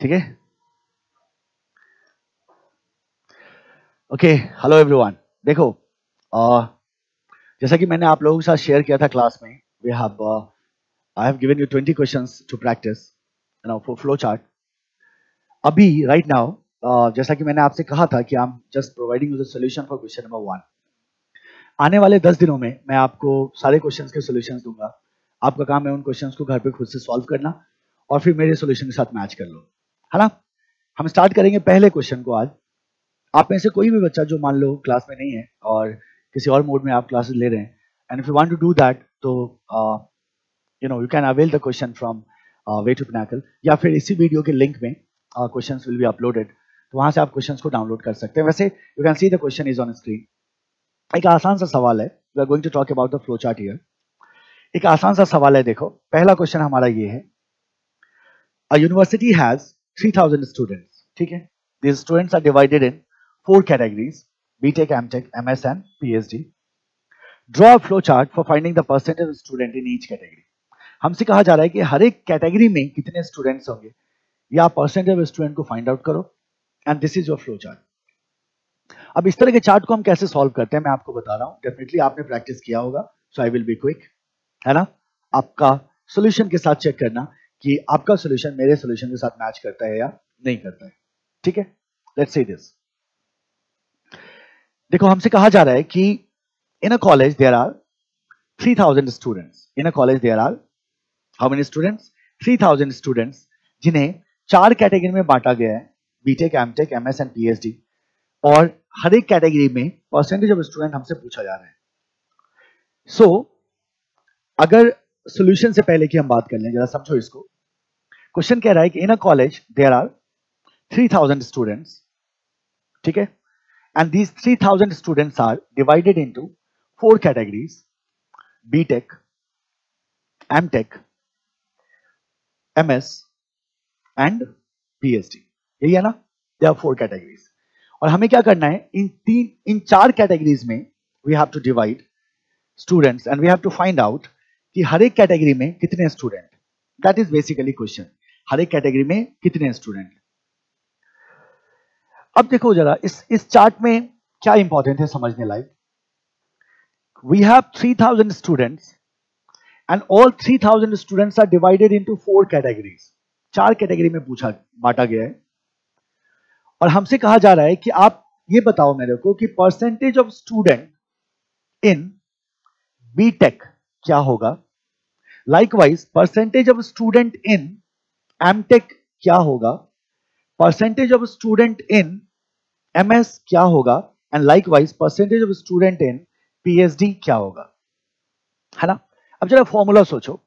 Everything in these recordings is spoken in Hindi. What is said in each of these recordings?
ठीक है। Okay, hello everyone. देखो, जैसा कि मैंने आप लोगों के साथ शेयर किया था क्लास में, I have given you 20 questions to practise for flow chart. अभी राइट नाउ जैसा कि मैंने आपसे कहा था कि I am just providing you the solution for question number 1। आने वाले 10 दिनों में मैं आपको सारे क्वेश्चंस के सॉल्यूशंस दूंगा। आपका काम है उन क्वेश्चंस को घर पे खुद से सॉल्व करना और फिर मेरे सॉल्यूशन के साथ मैच कर लो, है ना। हम स्टार्ट करेंगे पहले क्वेश्चन को आज। आप में से कोई भी बच्चा जो मान लो क्लास में नहीं है और किसी और मोड में आप क्लासेस ले रहे हैं, and if you want to do that तो you can avail the question from way to Pinnacle, या फिर इसी वीडियो के लिंक में क्वेश्चंस विल बी अपलोडेड, तो वहां से आप क्वेश्चंस को डाउनलोड कर सकते हैं। वैसे you can see the question is on screen. एक आसान सा सवाल है, we are going to talk about the flow chart here. एक आसान सा सवाल है, देखो पहला क्वेश्चन हमारा ये है, अ यूनिवर्सिटी हैज 3000 स्टूडेंट्स, ठीक है। These students are divided in 4 categories: BTech, MTech, MS and PhD. Draw a flow chart for finding the percentage of student in each category. हमसे कहा जा रहा है कि हर एक कैटेगरी में कितने स्टूडेंट्स होंगे, या परसेंटेज ऑफ स्टूडेंट को फाइंड आउट करो, and this is your flow chart. अब इस तरह के चार्ट को हम कैसे सॉल्व करते हैं मैं आपको बता रहा हूं। डेफिनेटली आपने प्रैक्टिस किया होगा, सो आई विल बी क्विक, है ना। आपका सोल्यूशन के साथ चेक करना कि आपका सोल्यूशन मेरे सोल्यूशन के साथ मैच करता है या नहीं करता है, ठीक है। Let's see this. देखो हमसे कहा जा रहा है कि in a college there are 3000 students. In a college there are how many students? 3000 students, जिन्हें 4 कैटेगरी में बांटा गया है: BTech, MTech, MS and PhD. और हर एक कैटेगरी में परसेंटेज ऑफ स्टूडेंट हमसे पूछा जा रहा है। सो अगर सॉल्यूशन से पहले की हम बात कर लें, जरा समझो इसको। क्वेश्चन कह रहा है कि in a college there are 3000 students, ठीक है, and these 3000 students are divided into 4 categories: BTech, MTech, MS and PhD। यही है ना, there are 4 categories। और हमें क्या करना है, इन 4 कैटेगरीज में we have to divide students and we have to find out कि हर एक कैटेगरी में कितने student. That is basically question, हर एक कैटेगरी में कितने स्टूडेंट। अब देखो जरा इस चार्ट में क्या इंपॉर्टेंट है समझने लायक। We have 3000 students and all 3000 students are divided into 4 categories. 4 category में बांटा गया है, और हमसे कहा जा रहा है कि आप ये बताओ मेरे को कि percentage of student in BTech क्या होगा, likewise percentage of student in MTech क्या होगा, percentage of student in MS क्या होगा, and likewise percentage of student in PhD क्या होगा, है ना। अब जरा फॉर्मूला सोचो।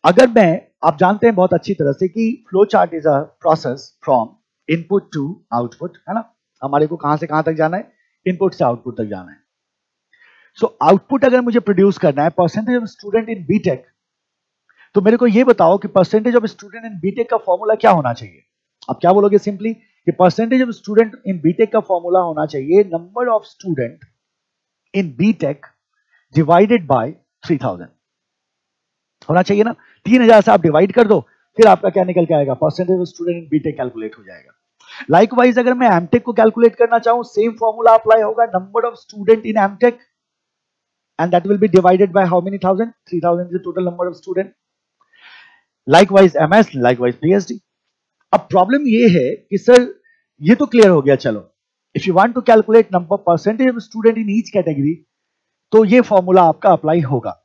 अगर मैं, आप जानते हैं बहुत अच्छी तरह से कि flow chart is a process from input to output, है ना। हमारे को कहां से कहां तक जाना है, इनपुट से आउटपुट तक जाना है। सो आउटपुट अगर मुझे प्रोड्यूस करना है percentage of student in BTech, तो मेरे को यह बताओ कि percentage of student in BTech का फॉर्मूला क्या होना चाहिए। आप क्या बोलोगे सिंपली कि percentage of student in BTech का फॉर्मूला होना चाहिए number of student in BTech divided by 3000 होना चाहिए ना। 3000 से आप डिवाइड कर दो, फिर आपका क्या निकल के आएगा, percentage of student in BTech calculate हो जाएगा। लाइकवाइज अगर मैं एमटेक को कैलकुलेट करना चाहूं, सेम फॉर्मूला अप्लाई होगा, number of student in MTech and that will be divided by how many thousand? 3000 is the total number of student. Likewise MS, likewise PhD. अब प्रॉब्लम ये है कि सर ये तो क्लियर हो गया, चलो if you want to calculate number percentage of student in each category तो ये फॉर्मूला आपका अप्लाई होगा।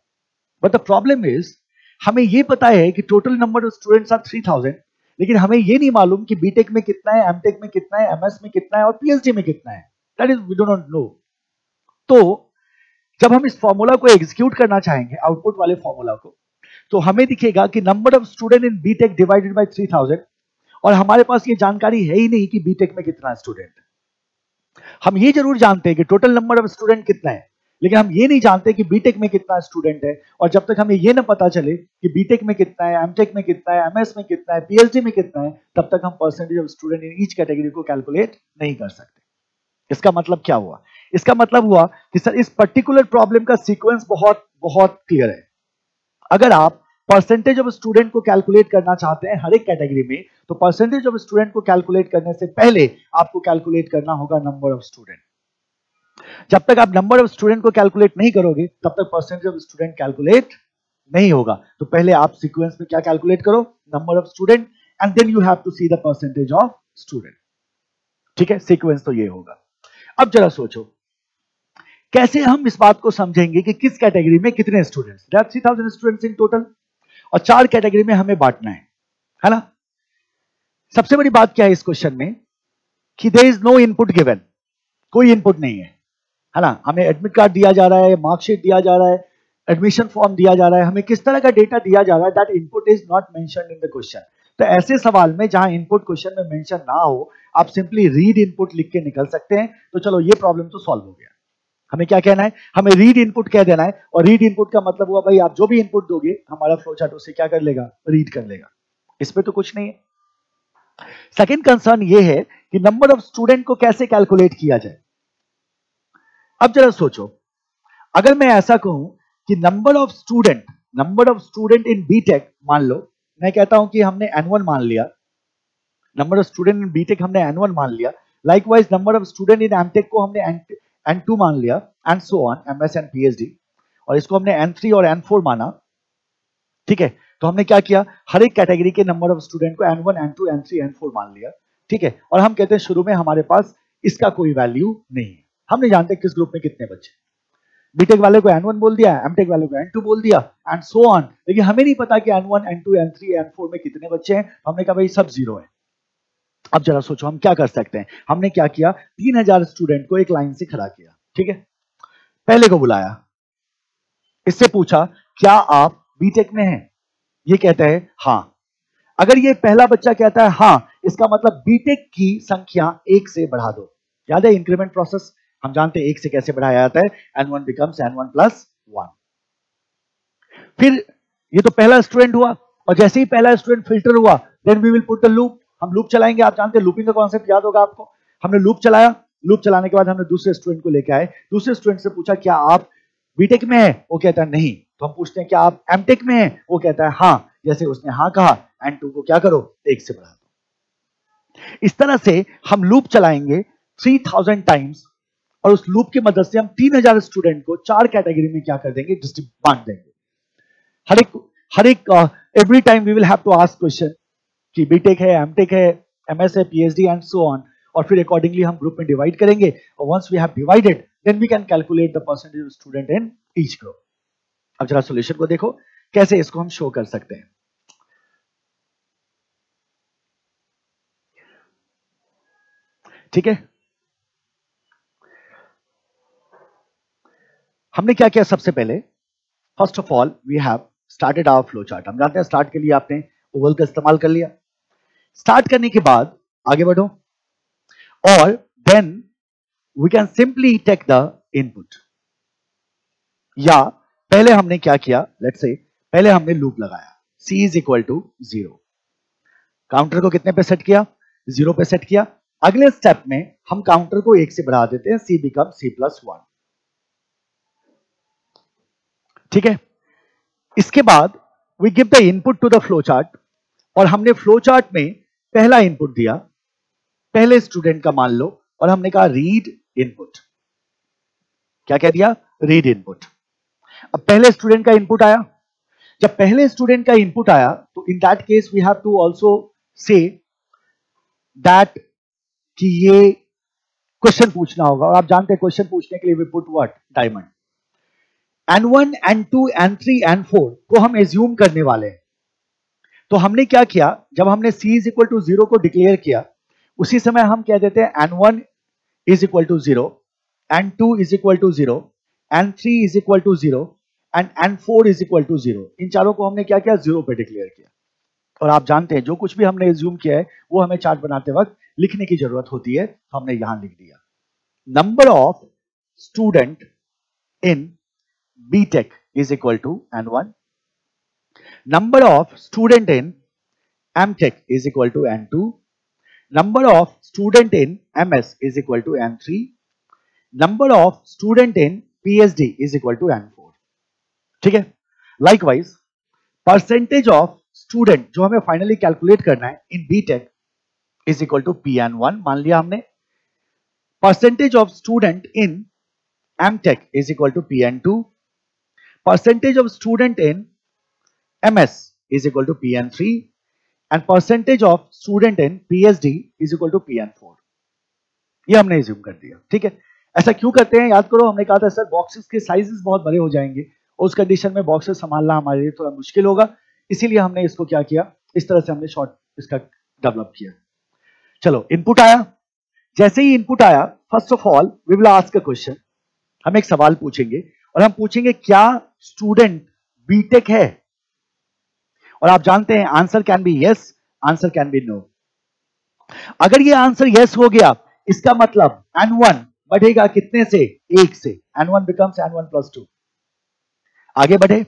बट द प्रॉब्लम इज, हमें ये पता है कि total number of students are 3000, लेकिन हमें ये नहीं मालूम कि बीटेक में कितना है, एमटेक में कितना है, एमएस में कितना है और पीएचडी में कितना है। That is we do not know. तो जब हम इस फॉर्मूला को एग्जीक्यूट करना चाहेंगे, आउटपुट वाले फॉर्मूला को, तो हमें दिखेगा कि number of student in BTech divided by 3000, और हमारे पास ये जानकारी है ही नहीं कि बीटेक में कितना स्टूडेंट। हम ये जरूर जानते हैं कि टोटल नंबर ऑफ स्टूडेंट कितना है, लेकिन हम ये नहीं जानते कि बीटेक में कितना स्टूडेंट है। और जब तक हमें ये ना पता चले कि बीटेक में कितना है, एमटेक में कितना है, एमएस में कितना है, पीएचडी में कितना है, तब तक हम percentage of student in each category को कैलकुलेट नहीं कर सकते। इसका मतलब क्या हुआ? इसका मतलब हुआ कि सर इस पर्टिकुलर प्रॉब्लम का सीक्वेंस बहुत बहुत क्लियर है। अगर आप परसेंटेज ऑफ स्टूडेंट को कैलकुलेट करना चाहते हैं हर एक कैटेगरी में, तो परसेंटेज ऑफ स्टूडेंट को कैलकुलेट करने से पहले आपको कैलकुलेट करना होगा नंबर ऑफ स्टूडेंट। जब तक आप नंबर ऑफ स्टूडेंट को कैलकुलेट नहीं करोगे तब तक परसेंटेज ऑफ स्टूडेंट कैलकुलेट नहीं होगा। तो पहले आप सीक्वेंस में क्या कैलकुलेट करो, number of student, and then you have to see the percentage of student. ठीक है, सीक्वेंस तो ये होगा। अब जरा सोचो कैसे हम इस बात को समझेंगे कि किस कैटेगरी में कितने students, there are 3000 students in total, और 4 कैटेगरी में हमें बांटना है ना। सबसे बड़ी बात क्या है इस क्वेश्चन में कि there is no input given, कोई इनपुट नहीं है ना। हमें एडमिट कार्ड दिया जा रहा है, मार्कशीट दिया जा रहा है, एडमिशन फॉर्म दिया जा रहा है, हमें किस तरह का डेटा दिया जा रहा है, that input is not mentioned in the question. तो ऐसे सवाल में जहां इनपुट क्वेश्चन में मेंशन ना हो, आप सिंपली रीड इनपुट लिख के निकल सकते हैं। तो चलो ये प्रॉब्लम तो सॉल्व हो गया। हमें क्या कहना है, हमें रीड इनपुट कह देना है, और रीड इनपुट का मतलब हुआ भाई आप जो भी इनपुट दोगे हमारा फ्लो चार्ट उससे क्या कर लेगा, रीड कर लेगा। इसमें तो कुछ नहीं है। सेकंड कंसर्न ये है कि नंबर ऑफ स्टूडेंट को कैसे कैलकुलेट किया जाए। अब जरा सोचो, अगर मैं ऐसा कहूं कि number of student in BTech, मान लो मैं कहता हूं कि हमने N1 मान लिया, number of student in BTech हमने N1 मान लिया, likewise number of student in MTech को हमने N2 मान लिया, and so on, MS and PhD, और इसको हमने N3 और N4 माना। ठीक है, तो हमने क्या किया, हर एक कैटेगरी के नंबर ऑफ स्टूडेंट को N1, N2, N3, N4 मान लिया। ठीक है, और हम कहते हैं शुरू में हमारे पास इसका कोई वैल्यू नहीं है, हम नहीं जानते किस ग्रुप में कितने बच्चे, बीटेक वाले को N1 बोल दिया, एमटेक वाले को N2 बोल दिया, एंड सो ऑन, लेकिन हमें नहीं पता कि N1, N2, N3, N4 में कितने बच्चे हैं। हमने कहा भाई सब 0 है। अब जरा सोचो हम क्या कर सकते हैं। हमने क्या किया, 3000 स्टूडेंट को एक लाइन से खड़ा किया। ठीक है, पहले को बुलाया, इससे पूछा क्या आप बीटेक में हैं, ये कहता है हाँ। अगर ये पहला बच्चा कहता है हाँ, इसका मतलब बीटेक की संख्या 1 से बढ़ा दो। याद है इंक्रीमेंट प्रोसेस, हम जानते हैं 1 से कैसे बढ़ाया जाता है, N1 becomes N1 plus 1। फिर ये तो पहला स्टूडेंट हुआ, और जैसे ही पहला स्टूडेंट फिल्टर हुआ, then we will put the loop, हम लूप चलाएंगे। आप जानते हैं लूपिंग का कॉन्सेप्ट याद होगा आपको। हमने लूप चलाया, लूप चलाने के बाद हमने दूसरे स्टूडेंट को लेके आए, दूसरे स्टूडेंट से पूछा क्या आप बीटेक में है, वो कहता है नहीं। तो हम पूछते हैं क्या आप एमटेक में है, वो कहता है हाँ। जैसे उसने हाँ कहा, N2 को क्या करो, 1 से बढ़ा दो। इस तरह से हम लूप चलाएंगे 3000 टाइम्स, और उस लूप की मदद से हम 3000 स्टूडेंट को 4 कैटेगरी में क्या कर देंगे, बांट देंगे। हर एक every time we will have to ask question कि बीटेक है, एमटेक है, एमएस है, पीएचडी एंड सो ऑन, और फिर अकॉर्डिंगली हम ग्रुप में डिवाइड करेंगे, और once we have divided then we can calculate the percentage of student in each group. अब जरा सॉल्यूशन को देखो कैसे इसको हम शो कर सकते हैं। ठीक है, हमने क्या किया, सबसे पहले first of all we have started our flow chart. हम जानते हैं स्टार्ट के लिए आपने ओवल का इस्तेमाल कर लिया। स्टार्ट करने के बाद आगे बढ़ो, और then we can simply take the input. या पहले हमने क्या किया, लेट्स से पहले हमने लूप लगाया, c is equal to 0, counter को कितने पे सेट किया, 0 पे सेट किया। अगले स्टेप में हम काउंटर को 1 से बढ़ा देते हैं, c बिकम c+1। ठीक है, इसके बाद we give the input to the flow chart, और हमने फ्लो चार्ट में पहला इनपुट दिया, पहले स्टूडेंट का मान लो, और हमने कहा रीड इनपुट। क्या कह दिया, रीड इनपुट। अब पहले स्टूडेंट का इनपुट आया, जब पहले स्टूडेंट का इनपुट आया तो in that case we have to also say that कि ये क्वेश्चन पूछना होगा, और आप जानते हैं क्वेश्चन पूछने के लिए we put what, diamond. N1, N2, N3, N4 को हम एज्यूम करने वाले हैं। तो हमने क्या किया, जब हमने c इज इक्वल टू 0 को डिक्लेयर किया, उसी समय हम कह देते हैं N1 is equal to 0, N2 is equal to 0, N3 is equal to 0, and N4 is equal to 0। इन चारों को हमने क्या किया, 0 पे डिक्लेयर किया। और आप जानते हैं जो कुछ भी हमने एज्यूम किया है वो हमें चार्ट बनाते वक्त लिखने की जरूरत होती है, तो हमने यहां लिख दिया number of student in BTech is equal to N1. Number of student in MTech is equal to N2. Number of student in MS is equal to N3. Number of student in PhD is equal to N4. ठीक है, likewise परसेंटेज ऑफ स्टूडेंट जो हमें फाइनली कैलकुलेट करना है in BTech is equal to PN1 मान लिया हमने. Percentage of student in MTech is equal to PN2. Percentage of student in MS is equal to PN3 and percentage of student in PhD is equal to PN4. ये हमने assume कर दिया. ठीक है, ऐसा क्यों करते हैं याद करो. हमने कहा था सर बॉक्सेस के साइजेस बहुत बड़े हो जाएंगे, उस कंडीशन में बॉक्सेस संभालना हमारे लिए थोड़ा मुश्किल होगा, इसीलिए हमने इसको क्या किया, इस तरह से हमने शॉर्ट इसका डेवलप किया. चलो इनपुट आया. जैसे ही इनपुट आया, first of all we will ask a question. हम एक सवाल पूछेंगे और हम पूछेंगे क्या स्टूडेंट बीटेक है. और आप जानते हैं answer can be yes, answer can be no. अगर ये आंसर यस हो गया, इसका मतलब N1 बढ़ेगा कितने से, 1 से. N1 becomes N1 plus 2. आगे बढ़े.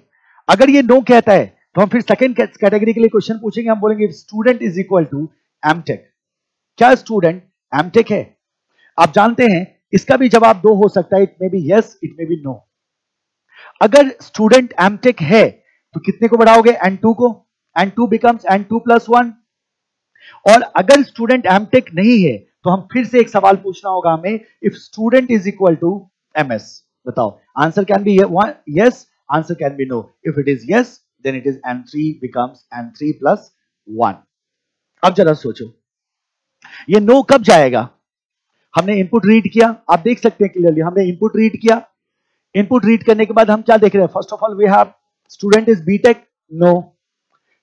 अगर ये नो कहता है तो हम फिर सेकंड कैटेगरी के लिए क्वेश्चन पूछेंगे. हम बोलेंगे student is equal to MTech. क्या स्टूडेंट एमटेक है. आप जानते हैं इसका भी जवाब 2 हो सकता है. It may be yes, it may be no. अगर स्टूडेंट एमटेक है तो कितने को बढ़ाओगे, N2 को. N2 becomes N2 plus 1. और अगर स्टूडेंट एमटेक नहीं है तो हम फिर से एक सवाल पूछना होगा हमें, if student is equal to MS. बताओ answer can be yes, answer can be no. If it is yes then it is N3 becomes N3 plus 1. अब जरा सोचो ये नो कब जाएगा. हमने इनपुट रीड किया, आप देख सकते हैं क्लियरली, हमने इनपुट रीड किया. इनपुट रीड करने के बाद हम क्या देख रहे हैं, first of all we have student is BTech, no.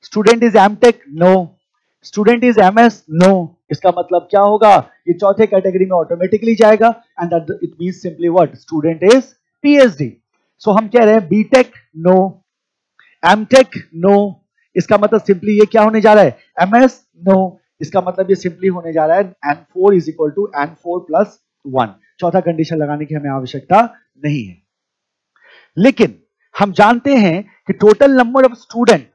Student is MTech, no. Student is MS, no. इसका मतलब क्या होगा, ये चौथे कैटेगरी में ऑटोमेटिकली जाएगा. And that it means simply what, student is PhD. सो हम कह रहे हैं बीटेक नो, एमटेक नो. इसका मतलब सिंपली ये क्या होने जा रहा है, MS नो. इसका मतलब ये सिंपली होने जा रहा है N4 is equal to N4 plus 1. चौथा कंडीशन लगाने की हमें आवश्यकता नहीं है. लेकिन हम जानते हैं कि total number of student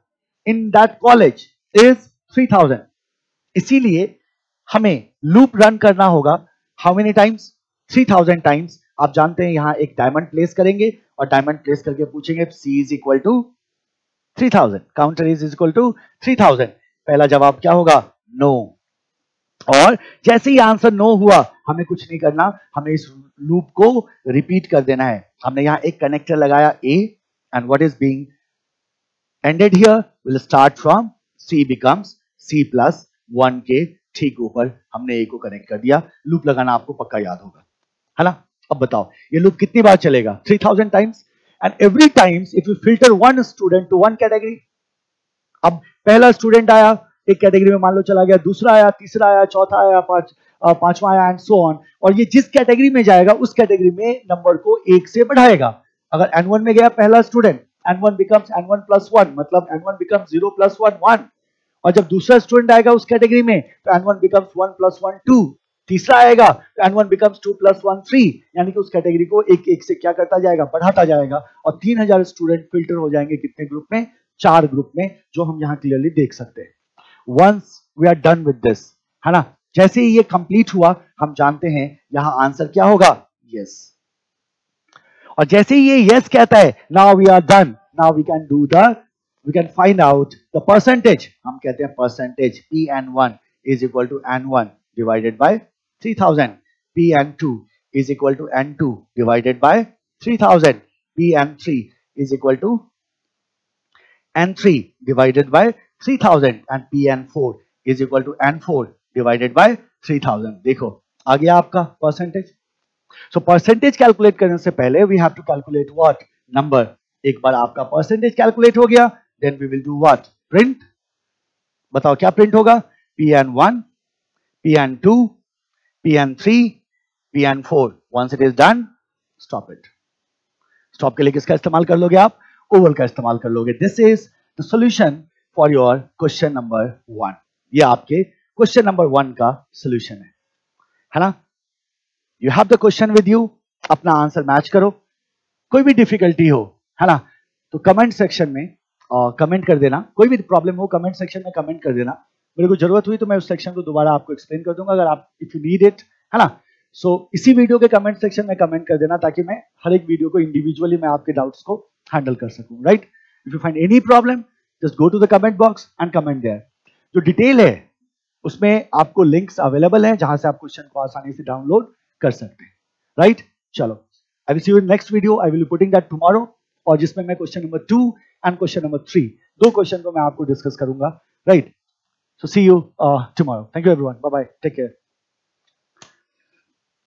in that college is 3000. इसीलिए हमें लूप रन करना होगा. How many times, 3000 times. आप जानते हैं यहां एक डायमंड प्लेस करेंगे और डायमंड प्लेस करके पूछेंगे C is equal to 3000, counter is equal to 3000. पहला जवाब क्या होगा, नो. और जैसे ही आंसर नो हुआ, हमें कुछ नहीं करना, हमें इस लूप को रिपीट कर देना है. हमने यहां एक कनेक्टर लगाया A and what is being ended here will start from C becomes C plus 1 के ठीक ऊपर हमने A को कनेक्ट कर दिया. लूप लगाना आपको पक्का याद होगा, है ना. अब बताओ ये लूप कितनी बार चलेगा, 3000 times. And every times if you filter one student to one category. अब पहला स्टूडेंट आया एक कैटेगरी में, मान लो चला गया, दूसरा आया, तीसरा आया, चौथा आया, पांचवा आया एंड सो ऑन. और ये जिस कैटेगरी में जाएगा उस कैटेगरी में नंबर को 1 से बढ़ाएगा. अगर N1 में गया पहला student, N1 becomes N1 plus 1, मतलब N1 becomes 0 plus 1 1. और जब दूसरा स्टूडेंट आएगा उस कैटेगरी में तो N1 becomes 1 plus 1 2. तीसरा आएगा तो N1 becomes 2 plus 1 3. यानी कि उस कैटेगरी को एक एक से क्या करता जाएगा, बढ़ाता जाएगा. और 3000 स्टूडेंट फिल्टर हो जाएंगे कितने ग्रुप में, 4 ग्रुप में, जो हम यहाँ क्लियरली देख सकते हैं. Once we are done with this, है ना, जैसे ही ये कंप्लीट हुआ हम जानते हैं यहां आंसर क्या होगा, यस. और जैसे ही ये यस कहता है, now we are done, now we can find out the percentage. हम कहते हैं percentage PN1 is equal to N1 divided by 3000. PN2 is equal to N2 divided by 3000. PN3 is equal to N3 divided by 3000 and PN4 is equal to N4 divided by 3000. देखो आ गया आपका परसेंटेज. सो परसेंटेज कैलकुलेट करने से पहले we have to calculate what, number. एक बार आपका परसेंटेज कैलकुलेट हो गया, then we will do what, print. बताओ क्या प्रिंट होगा, PN1, PN2, PN3, PN4. Once it is done, stop it. Stop के लिए किसका इस्तेमाल कर लोगे आप, ओवल का इस्तेमाल कर लोगे. This is the solution for your question number 1. ये आपके क्वेश्चन नंबर 1 का सॉल्यूशन है ना. You have the question with you, अपना आंसर मैच करो. कोई भी डिफिकल्टी हो, है ना, तो कमेंट सेक्शन में कमेंट कर देना. कोई भी प्रॉब्लम हो कमेंट सेक्शन में कमेंट कर देना. मेरे को जरूरत हुई तो मैं उस सेक्शन को दोबारा आपको एक्सप्लेन कर दूंगा, अगर आप इफ यू नीड इट, है ना. सो इसी वीडियो के कमेंट सेक्शन में कमेंट कर देना ताकि मैं हर एक वीडियो को इंडिविजुअली मैं आपके डाउट्स को हैंडल कर सकूं. Right, if you find any problem just go to the comment box and comment there. जो डिटेल है उसमें आपको लिंक्स अवेलेबल हैं जहां से आप क्वेश्चन को आसानी से डाउनलोड कर सकते हैं, राइट? चलो, I will see you in next video, I will be putting that tomorrow, और जिसमें मैं question number 2 and question number 3 दो क्वेश्चन को मैं आपको डिस्कस करूंगा, right? So see you tomorrow. Thank you everyone, bye bye, take care.